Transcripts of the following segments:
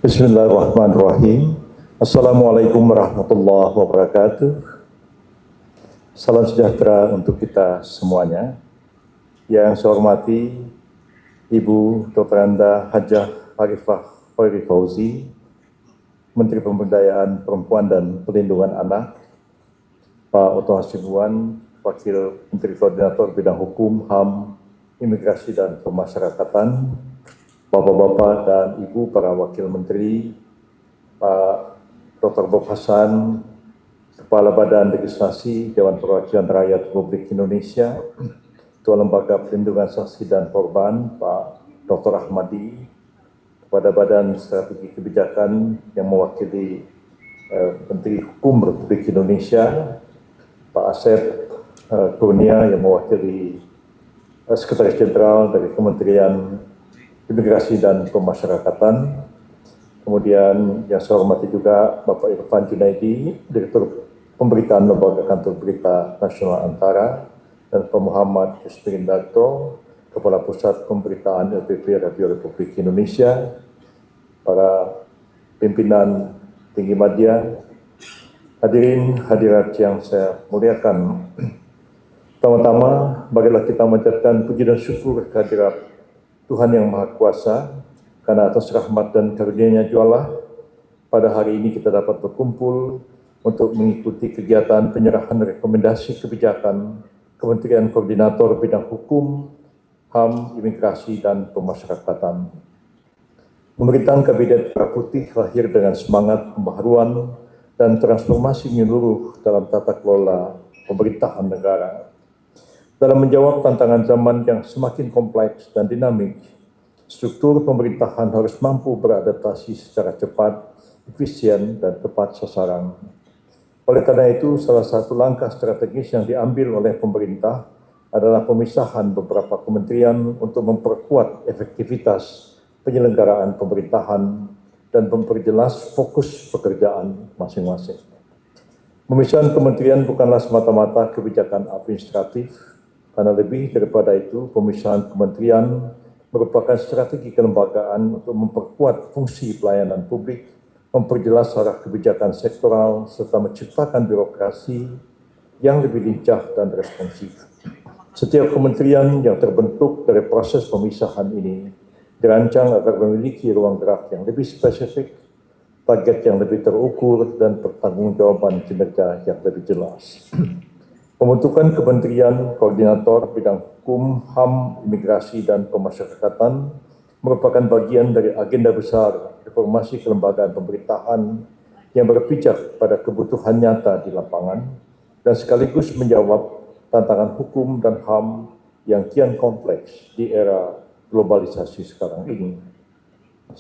Bismillahirrahmanirrahim. Assalamualaikum warahmatullahi wabarakatuh. Salam sejahtera untuk kita semuanya. Yang saya hormati Ibu Dr. Anda Hajah Arifah Hoiri Fauzi, Menteri Pemberdayaan Perempuan dan Perlindungan Anak, Pak Oto Hasibuan, Wakil Menteri Koordinator Bidang Hukum, HAM, Imigrasi dan Pemasyarakatan, Bapak-bapak dan Ibu para Wakil Menteri, Pak Dr. Bob Hasan, Kepala Badan Legislasi Dewan Perwakilan Rakyat Republik Indonesia, Ketua Lembaga Perlindungan Saksi dan Korban, Pak Dr. Ahmadi, kepada Badan Strategi Kebijakan yang mewakili Menteri Hukum Republik Indonesia, Pak Asep Kurnia yang mewakili Sekretaris Jenderal dari Kementerian Imigrasi dan Pemasyarakatan, kemudian yang saya hormati juga Bapak Irfan Junaidi, Direktur Pemberitaan Lembaga Kantor Berita Nasional Antara, dan Pak Muhammad Kusmirindarto, Kepala Pusat Pemberitaan LPP Radio Republik Indonesia, para pimpinan tinggi media, hadirin hadirat yang saya muliakan. Pertama-tama, marilah kita mengucapkan puji dan syukur kehadirat Tuhan Yang Maha Kuasa, karena atas rahmat dan karunia-Nya jualah pada hari ini kita dapat berkumpul untuk mengikuti kegiatan penyerahan rekomendasi kebijakan Kementerian Koordinator Bidang Hukum, HAM, Imigrasi dan Pemasyarakatan. Pemerintahan Kabinet Merah Putih lahir dengan semangat pembaharuan dan transformasi menyeluruh dalam tata kelola pemerintahan negara. Dalam menjawab tantangan zaman yang semakin kompleks dan dinamik, struktur pemerintahan harus mampu beradaptasi secara cepat, efisien, dan tepat sasaran. Oleh karena itu, salah satu langkah strategis yang diambil oleh pemerintah adalah pemisahan beberapa kementerian untuk memperkuat efektivitas penyelenggaraan pemerintahan dan memperjelas fokus pekerjaan masing-masing. Pemisahan kementerian bukanlah semata-mata kebijakan administratif, karena lebih daripada itu, pemisahan kementerian merupakan strategi kelembagaan untuk memperkuat fungsi pelayanan publik, memperjelas arah kebijakan sektoral, serta menciptakan birokrasi yang lebih lincah dan responsif. Setiap kementerian yang terbentuk dari proses pemisahan ini dirancang agar memiliki ruang gerak yang lebih spesifik, target yang lebih terukur, dan pertanggungjawaban kinerja yang lebih jelas. Pembentukan Kementerian Koordinator Bidang Hukum, HAM, Imigrasi dan Pemasyarakatan merupakan bagian dari agenda besar reformasi kelembagaan pemerintahan yang berpijak pada kebutuhan nyata di lapangan dan sekaligus menjawab tantangan hukum dan HAM yang kian kompleks di era globalisasi sekarang ini.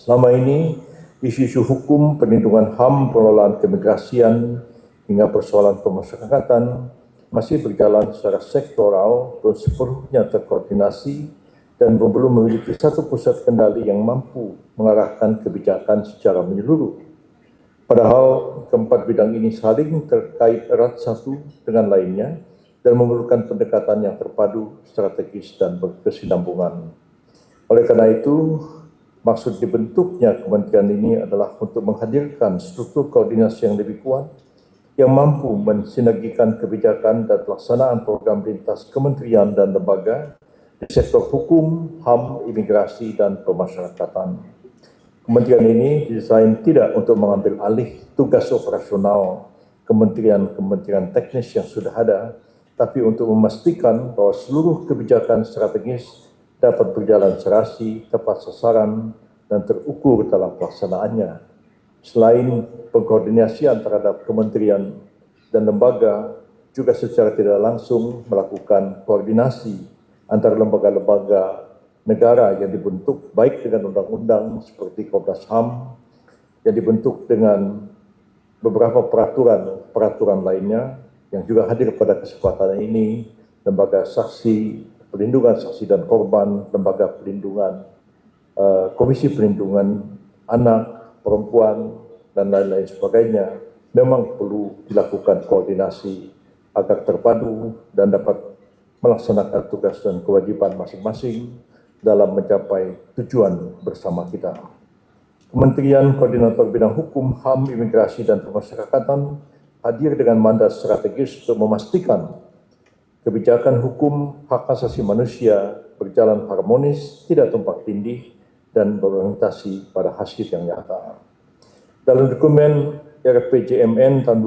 Selama ini, isu-isu hukum, perlindungan HAM, pengelolaan keimigrasian, hingga persoalan pemasyarakatan masih berjalan secara sektoral, belum sepenuhnya terkoordinasi, dan belum memiliki satu pusat kendali yang mampu mengarahkan kebijakan secara menyeluruh. Padahal keempat bidang ini saling terkait erat satu dengan lainnya dan memerlukan pendekatan yang terpadu, strategis, dan berkesinambungan. Oleh karena itu, maksud dibentuknya kementerian ini adalah untuk menghadirkan struktur koordinasi yang lebih kuat, yang mampu mensinergikan kebijakan dan pelaksanaan program lintas kementerian dan lembaga di sektor hukum, HAM, imigrasi, dan pemasyarakatan. Kementerian ini didesain tidak untuk mengambil alih tugas operasional kementerian-kementerian teknis yang sudah ada, tapi untuk memastikan bahwa seluruh kebijakan strategis dapat berjalan serasi, tepat sasaran, dan terukur dalam pelaksanaannya. Selain pengkoordinasian terhadap kementerian dan lembaga, juga secara tidak langsung melakukan koordinasi antara lembaga-lembaga negara yang dibentuk baik dengan undang-undang seperti Komnas HAM, yang dibentuk dengan beberapa peraturan lainnya yang juga hadir pada kesempatan ini, lembaga saksi, perlindungan saksi dan korban, lembaga perlindungan, komisi perlindungan anak, perempuan, dan lain-lain sebagainya, memang perlu dilakukan koordinasi agar terpadu dan dapat melaksanakan tugas dan kewajiban masing-masing dalam mencapai tujuan bersama kita. Kementerian Koordinator Bidang Hukum, HAM, Imigrasi, dan Pemasyarakatan hadir dengan mandat strategis untuk memastikan kebijakan hukum hak asasi manusia berjalan harmonis, tidak tumpang tindih, dan berorientasi pada hasil yang nyata. Dalam dokumen RPJMN tahun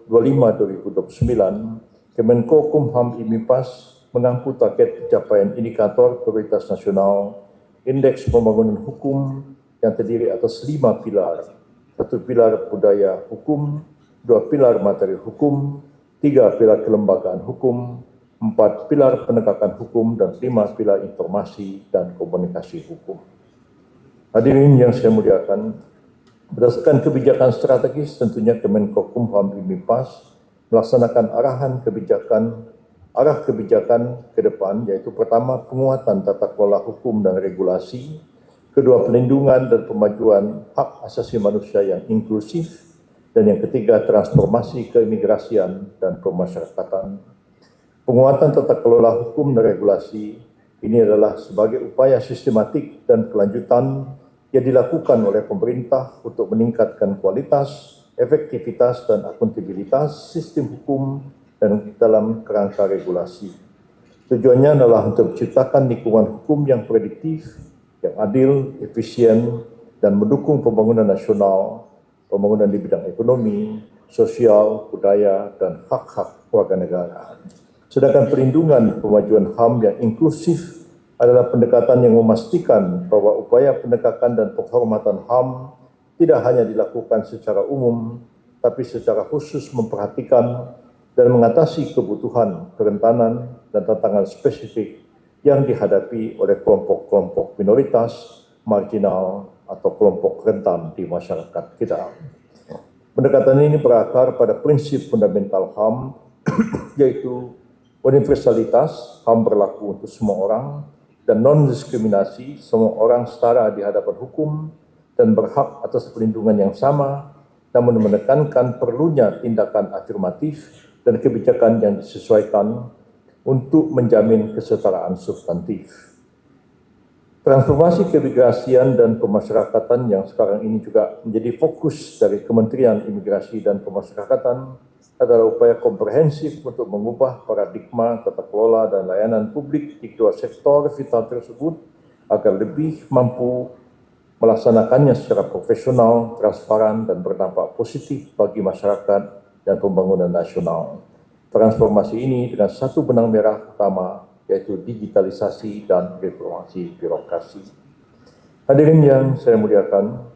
2025-2029, Kemenkokumham IMIPAS mengampu target pencapaian indikator prioritas nasional Indeks Pembangunan Hukum yang terdiri atas 5 pilar. 1 pilar budaya hukum, 2 pilar materi hukum, 3 pilar kelembagaan hukum, 4 pilar penegakan hukum, dan 5 pilar informasi dan komunikasi hukum. Hadirin yang saya muliakan, berdasarkan kebijakan strategis, tentunya Kemenkokumham IMIPAS melaksanakan arah kebijakan ke depan, yaitu pertama, penguatan tata kelola hukum dan regulasi, kedua, pelindungan dan pemajuan hak asasi manusia yang inklusif, dan yang ketiga, transformasi keimigrasian dan pemasyarakatan. Penguatan tata kelola hukum dan regulasi ini adalah sebagai upaya sistematik dan kelanjutan yang dilakukan oleh pemerintah untuk meningkatkan kualitas, efektivitas, dan akuntabilitas sistem hukum dan dalam kerangka regulasi. Tujuannya adalah untuk menciptakan lingkungan hukum yang prediktif, yang adil, efisien, dan mendukung pembangunan nasional, pembangunan di bidang ekonomi, sosial, budaya, dan hak-hak warga negara. Sedangkan perlindungan pemajuan HAM yang inklusif adalah pendekatan yang memastikan bahwa upaya penegakan dan penghormatan HAM tidak hanya dilakukan secara umum, tapi secara khusus memperhatikan dan mengatasi kebutuhan, kerentanan, dan tantangan spesifik yang dihadapi oleh kelompok-kelompok minoritas, marginal, atau kelompok rentan di masyarakat kita. Pendekatan ini berakar pada prinsip fundamental HAM, yaitu universalitas, HAM berlaku untuk semua orang, dan non-diskriminasi, semua orang setara di hadapan hukum dan berhak atas perlindungan yang sama, namun menekankan perlunya tindakan afirmatif dan kebijakan yang disesuaikan untuk menjamin kesetaraan substantif. Transformasi keimigrasian dan pemasyarakatan yang sekarang ini juga menjadi fokus dari Kementerian Imigrasi dan Pemasyarakatan adalah upaya komprehensif untuk mengubah paradigma tata kelola dan layanan publik di kedua sektor vital tersebut agar lebih mampu melaksanakannya secara profesional, transparan, dan berdampak positif bagi masyarakat dan pembangunan nasional. Transformasi ini dengan satu benang merah utama, yaitu digitalisasi dan reformasi birokrasi. Hadirin yang saya muliakan,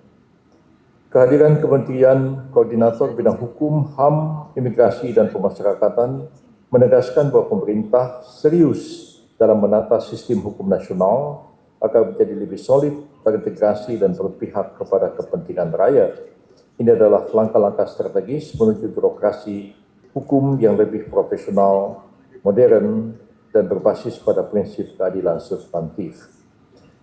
kehadiran Kementerian Koordinator Bidang Hukum, HAM, Imigrasi, dan Pemasyarakatan menegaskan bahwa pemerintah serius dalam menata sistem hukum nasional agar menjadi lebih solid, terintegrasi, dan berpihak kepada kepentingan rakyat. Ini adalah langkah-langkah strategis menuju birokrasi hukum yang lebih profesional, modern, dan berbasis pada prinsip keadilan substantif.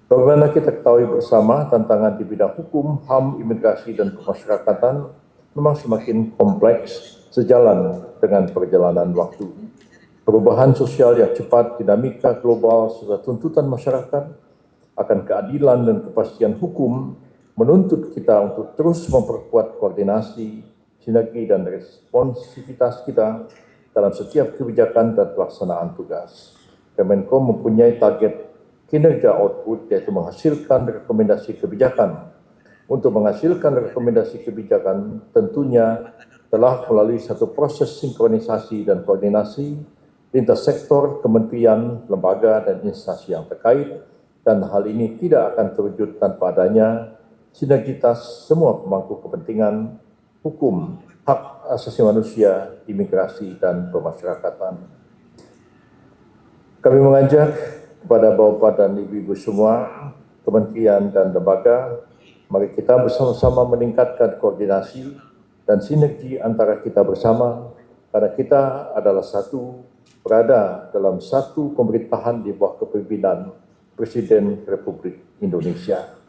Bagaimana kita ketahui bersama, tantangan di bidang hukum, HAM, imigrasi, dan pemasyarakatan memang semakin kompleks sejalan dengan perjalanan waktu. Perubahan sosial yang cepat, dinamika global, serta tuntutan masyarakat akan keadilan dan kepastian hukum menuntut kita untuk terus memperkuat koordinasi, sinergi, dan responsivitas kita dalam setiap kebijakan dan pelaksanaan tugas. Kemenko mempunyai target kinerja output, yaitu menghasilkan rekomendasi kebijakan. Untuk menghasilkan rekomendasi kebijakan tentunya telah melalui satu proses sinkronisasi dan koordinasi lintas sektor, kementerian, lembaga, dan instansi yang terkait, dan hal ini tidak akan terwujud tanpa adanya sinergitas semua pemangku kepentingan hukum, hak asasi manusia, imigrasi, dan pemasyarakatan. Kami mengajak kepada Bapak dan Ibu-Ibu semua, kementerian dan lembaga, mari kita bersama-sama meningkatkan koordinasi dan sinergi antara kita bersama, karena kita adalah berada dalam satu pemerintahan di bawah kepemimpinan Presiden Republik Indonesia.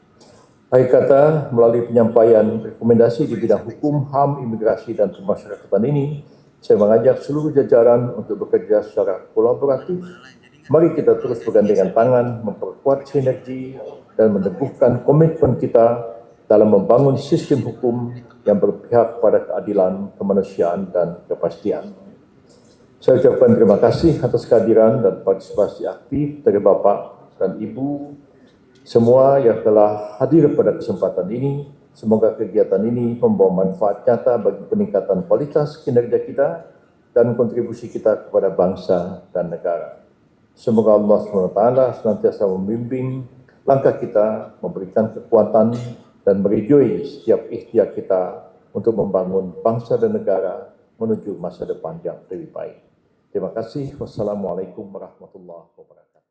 Akhir kata, melalui penyampaian rekomendasi di bidang hukum, HAM, imigrasi, dan pemasyarakatan ini, saya mengajak seluruh jajaran untuk bekerja secara kolaboratif. Mari kita terus bergandengan tangan, memperkuat sinergi, dan meneguhkan komitmen kita dalam membangun sistem hukum yang berpihak pada keadilan, kemanusiaan, dan kepastian. Saya ucapkan terima kasih atas kehadiran dan partisipasi aktif dari Bapak dan Ibu semua yang telah hadir pada kesempatan ini. Semoga kegiatan ini membawa manfaat nyata bagi peningkatan kualitas kinerja kita dan kontribusi kita kepada bangsa dan negara. Semoga Allah SWT senantiasa membimbing langkah kita, memberikan kekuatan dan meridhoi setiap ikhtiar kita untuk membangun bangsa dan negara menuju masa depan yang lebih baik. Terima kasih. Wassalamualaikum warahmatullahi wabarakatuh.